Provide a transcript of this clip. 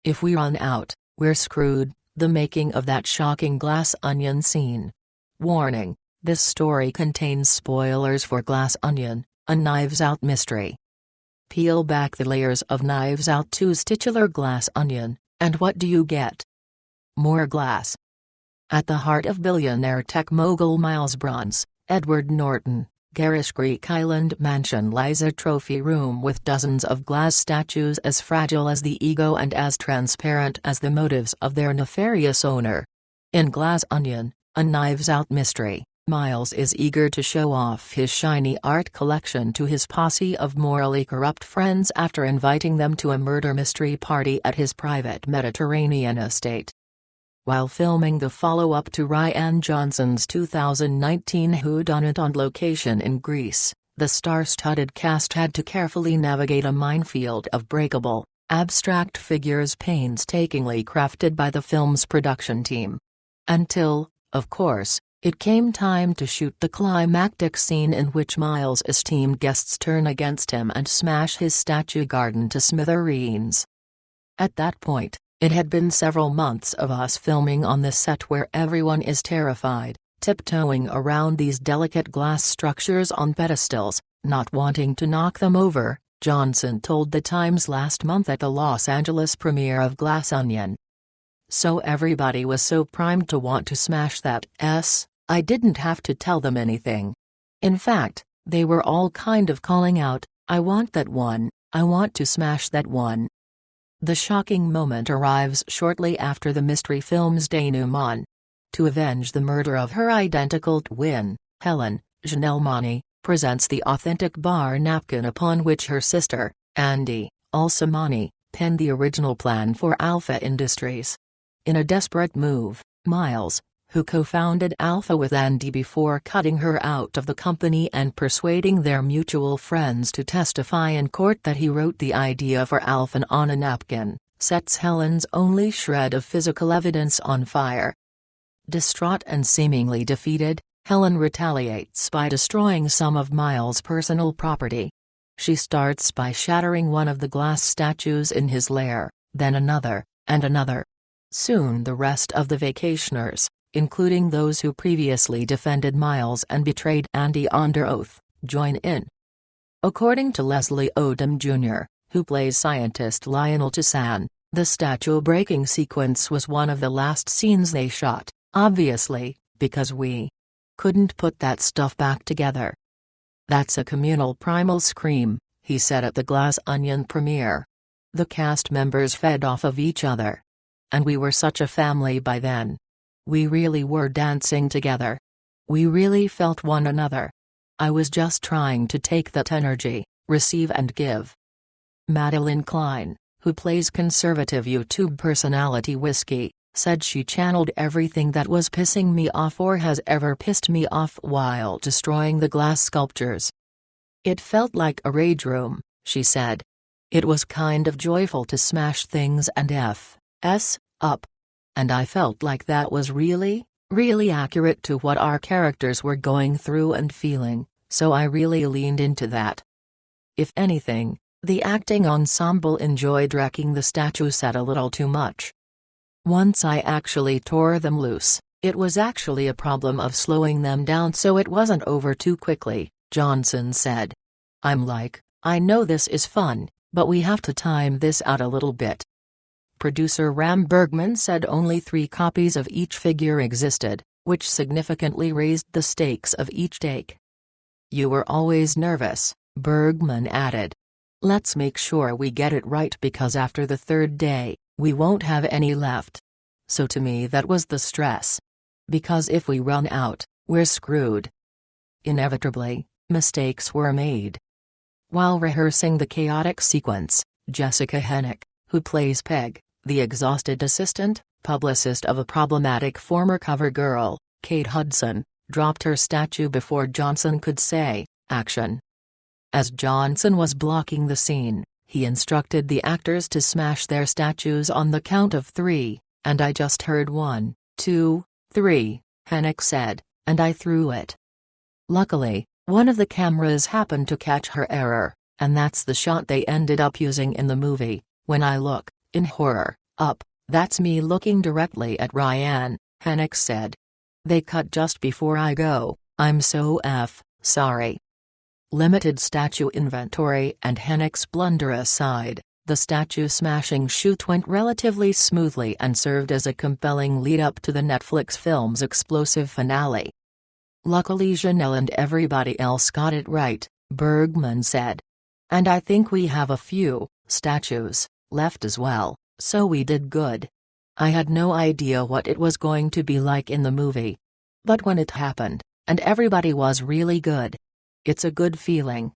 If we run out, we're screwed. The making of that shocking Glass Onion scene. Warning: this story contains spoilers for Glass Onion, a Knives Out mystery. Peel back the layers of Knives Out 2's titular Glass Onion, and what do you get? More glass. At the heart of billionaire tech mogul Miles Bron's, Edward Norton, garish Greek island mansion lies a trophy room with dozens of glass statues as fragile as the ego and as transparent as the motives of their nefarious owner. In Glass Onion, a Knives Out mystery, Miles is eager to show off his shiny art collection to his posse of morally corrupt friends after inviting them to a murder mystery party at his private Mediterranean estate. While filming the follow-up to Rian Johnson's 2019 whodunit on location in Greece, the star-studded cast had to carefully navigate a minefield of breakable, abstract figures painstakingly crafted by the film's production team. Until, of course, it came time to shoot the climactic scene in which Miles' esteemed guests turn against him and smash his statue garden to smithereens. At that point, it had been several months of us filming on the set where everyone is terrified, tiptoeing around these delicate glass structures on pedestals, not wanting to knock them over, Johnson told The Times last month at the Los Angeles premiere of Glass Onion. So everybody was so primed to want to smash that I didn't have to tell them anything. In fact, they were all kind of calling out, "I want that one, I want to smash that one." The shocking moment arrives shortly after the mystery film's denouement. To avenge the murder of her identical twin, Helen, Janelle Monáe, presents the authentic bar napkin upon which her sister, Andy, also Monáe, penned the original plan for Alpha Industries. In a desperate move, Miles, who co-founded Alpha with Andy before cutting her out of the company and persuading their mutual friends to testify in court that he wrote the idea for Alpha on a napkin, sets Helen's only shred of physical evidence on fire. Distraught and seemingly defeated, Helen retaliates by destroying some of Miles' personal property. She starts by shattering one of the glass statues in his lair, then another, and another. Soon the rest of the vacationers, including those who previously defended Miles and betrayed Andy under oath, join in. According to Leslie Odom Jr., who plays scientist Lionel Toussaint, the statue-breaking sequence was one of the last scenes they shot, obviously, because we couldn't put that stuff back together. "That's a communal primal scream," he said at the Glass Onion premiere. "The cast members fed off of each other. And we were such a family by then. We really were dancing together. We really felt one another. I was just trying to take that energy, receive and give." Madeline Klein, who plays conservative YouTube personality Whiskey, said she channeled everything that was pissing me off or has ever pissed me off while destroying the glass sculptures. "It felt like a rage room," she said. "It was kind of joyful to smash things and F.S. up. And I felt like that was really accurate to what our characters were going through and feeling, so I really leaned into that." If anything, the acting ensemble enjoyed wrecking the statue set a little too much. "Once I actually tore them loose, it was actually a problem of slowing them down so it wasn't over too quickly," Johnson said. "I'm like, I know this is fun, but we have to time this out a little bit." Producer Ram Bergman said only 3 copies of each figure existed, which significantly raised the stakes of each take. "You were always nervous," Bergman added. "Let's make sure we get it right because after the 3rd day, we won't have any left." So to me that was the stress. Because if we run out, we're screwed. Inevitably, mistakes were made. While rehearsing the chaotic sequence, Jessica Hennick, who plays Peg, the exhausted assistant, publicist of a problematic former cover girl, Kate Hudson, dropped her statue before Johnson could say, "Action." As Johnson was blocking the scene, he instructed the actors to smash their statues on the count of 3, and I just heard 1, 2, 3, Hennick said, and I threw it. Luckily, one of the cameras happened to catch her error, and that's the shot they ended up using in the movie. When I look, in horror, Up, that's me looking directly at Ryan, Hennig said. They cut just before I go, I'm so sorry. Limited statue inventory and Hennig's blunder aside, the statue-smashing shoot went relatively smoothly and served as a compelling lead-up to the Netflix film's explosive finale. Luckily Janelle and everybody else got it right, Bergman said. And I think we have a few statues left as well, so we did good. I had no idea what it was going to be like in the movie. But when it happened, and everybody was really good. It's a good feeling.